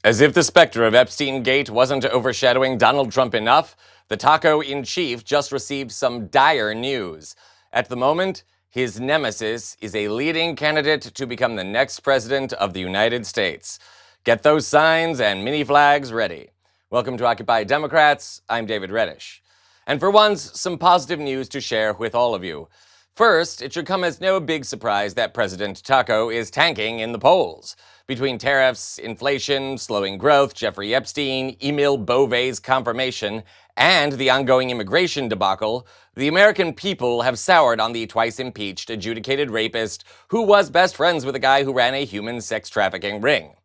As if the specter of Epstein-Gate wasn't overshadowing Donald Trump enough, the taco-in-chief just received some dire news. At the moment, his nemesis is a leading candidate to become the next president of the United States. Get those signs and mini flags ready. Welcome to Occupy Democrats. I'm David Reddish. And for once, some positive news to share with all of you. First, it should come as no big surprise that President Taco is tanking in the polls. Between tariffs, inflation, slowing growth, Jeffrey Epstein, Emil Beauvais' confirmation, and the ongoing immigration debacle, the American people have soured on the twice-impeached adjudicated rapist who was best friends with a guy who ran a human sex trafficking ring.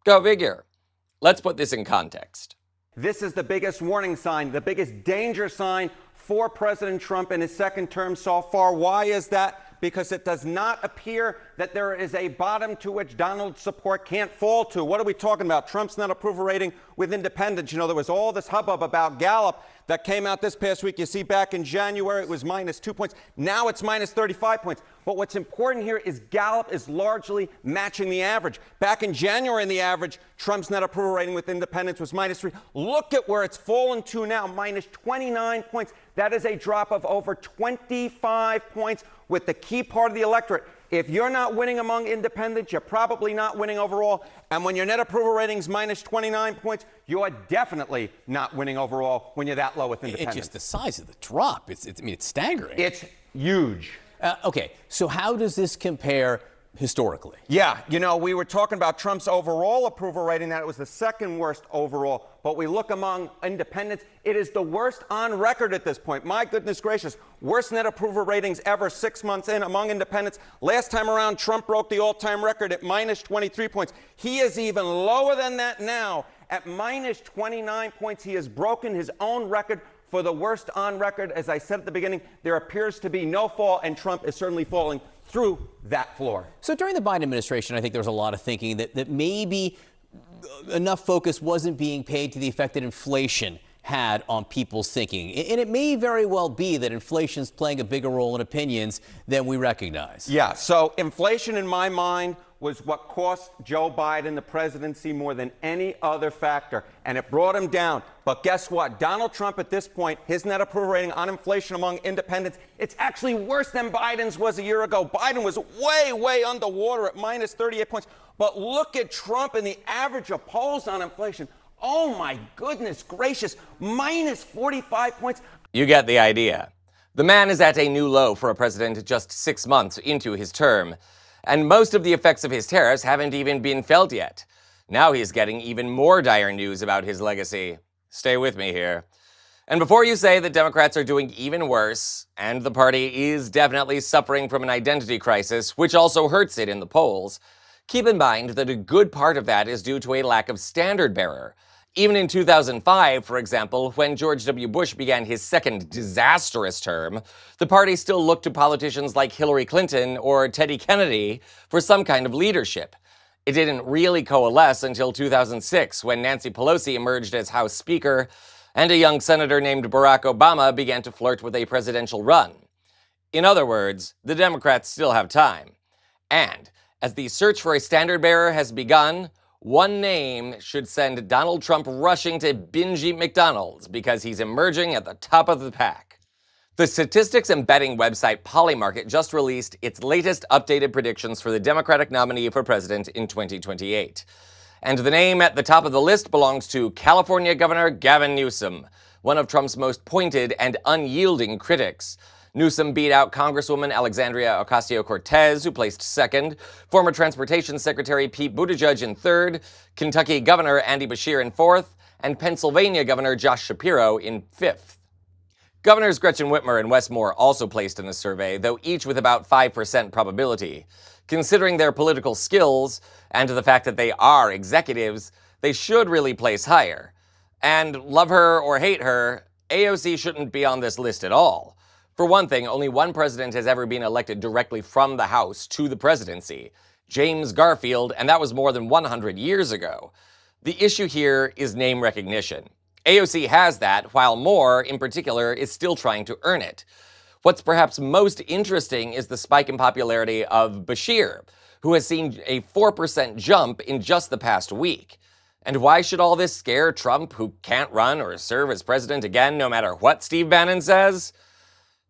Go figure. Let's put this in context. This is the biggest warning sign, the biggest danger sign for President Trump in his second term so far. Why is that? Because it does not appear that there is a bottom to which Donald's support can't fall to. What are we talking about? Trump's net approval rating with independents. You know, there was all this hubbub about Gallup that came out this past week. You see, back in January, it was minus 2 points. Now it's minus 35 points. But what's important here is Gallup is largely matching the average. Back in January, in the average, Trump's net approval rating with independents was minus 3. Look at where it's fallen to now, minus 29 points. That is a drop of over 25 points with the key part of the electorate. If you're not winning among independents, you're probably not winning overall. And when your net approval rating's minus 29 points, you're definitely not winning overall when you're that low with independents. It's just the size of the drop. It's staggering. It's huge. Okay, so how does this compare historically? Yeah, you know, we were talking about Trump's overall approval rating, that it was the second worst overall. But we look among independents, it is the worst on record at this point. My goodness gracious, worst net approval ratings ever 6 months in among independents. Last time around, Trump broke the all-time record at minus 23 points. He is even lower than that now at minus 29 points. He has broken his own record for the worst on record. As I said at the beginning, there appears to be no fall, and Trump is certainly falling through that floor. So during the Biden administration, I think there was a lot of thinking that maybe enough focus wasn't being paid to the effect that inflation had on people's thinking. And it may very well be that inflation's playing a bigger role in opinions than we recognize. Yeah, so inflation in my mind was what cost Joe Biden the presidency more than any other factor, and it brought him down. But guess what? Donald Trump at this point, his net approval rating on inflation among independents, it's actually worse than Biden's was a year ago. Biden was way, way underwater at minus 38 points. But look at Trump and the average of polls on inflation. Oh my goodness gracious, minus 45 points. You get the idea. The man is at a new low for a president just 6 months into his term. And most of the effects of his tariffs haven't even been felt yet. Now he's getting even more dire news about his legacy. Stay with me here. And before you say that Democrats are doing even worse, and the party is definitely suffering from an identity crisis, which also hurts it in the polls, keep in mind that a good part of that is due to a lack of standard bearer. Even in 2005, for example, when George W. Bush began his second disastrous term, the party still looked to politicians like Hillary Clinton or Teddy Kennedy for some kind of leadership. It didn't really coalesce until 2006, when Nancy Pelosi emerged as House Speaker, and a young senator named Barack Obama began to flirt with a presidential run. In other words, the Democrats still have time. And as the search for a standard bearer has begun, one name should send Donald Trump rushing to binge eat McDonald's because he's emerging at the top of the pack. The statistics and betting website Polymarket just released its latest updated predictions for the Democratic nominee for president in 2028. And the name at the top of the list belongs to California Governor Gavin Newsom, one of Trump's most pointed and unyielding critics. Newsom beat out Congresswoman Alexandria Ocasio-Cortez, who placed second, former Transportation Secretary Pete Buttigieg in third, Kentucky Governor Andy Beshear in fourth, and Pennsylvania Governor Josh Shapiro in fifth. Governors Gretchen Whitmer and Wes Moore also placed in the survey, though each with about 5% probability. Considering their political skills and the fact that they are executives, they should really place higher. And love her or hate her, AOC shouldn't be on this list at all. For one thing, only one president has ever been elected directly from the House to the presidency, James Garfield, and that was more than 100 years ago. The issue here is name recognition. AOC has that, while Moore, in particular, is still trying to earn it. What's perhaps most interesting is the spike in popularity of Beshear, who has seen a 4% jump in just the past week. And why should all this scare Trump, who can't run or serve as president again no matter what Steve Bannon says?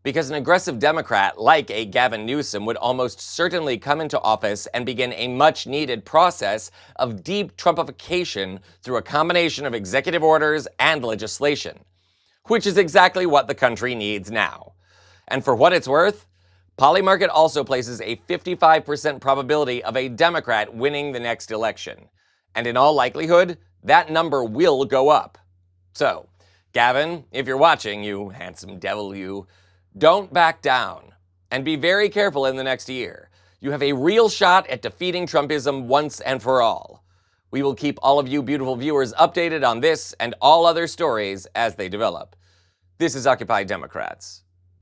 Because an aggressive Democrat like a Gavin Newsom would almost certainly come into office and begin a much-needed process of deep Trumpification through a combination of executive orders and legislation, which is exactly what the country needs now. And for what it's worth, Polymarket also places a 55% probability of a Democrat winning the next election. And in all likelihood, that number will go up. So, Gavin, if you're watching, you handsome devil, you, don't back down. And be very careful in the next year. You have a real shot at defeating Trumpism once and for all. We will keep all of you beautiful viewers updated on this and all other stories as they develop. This is Occupy Democrats.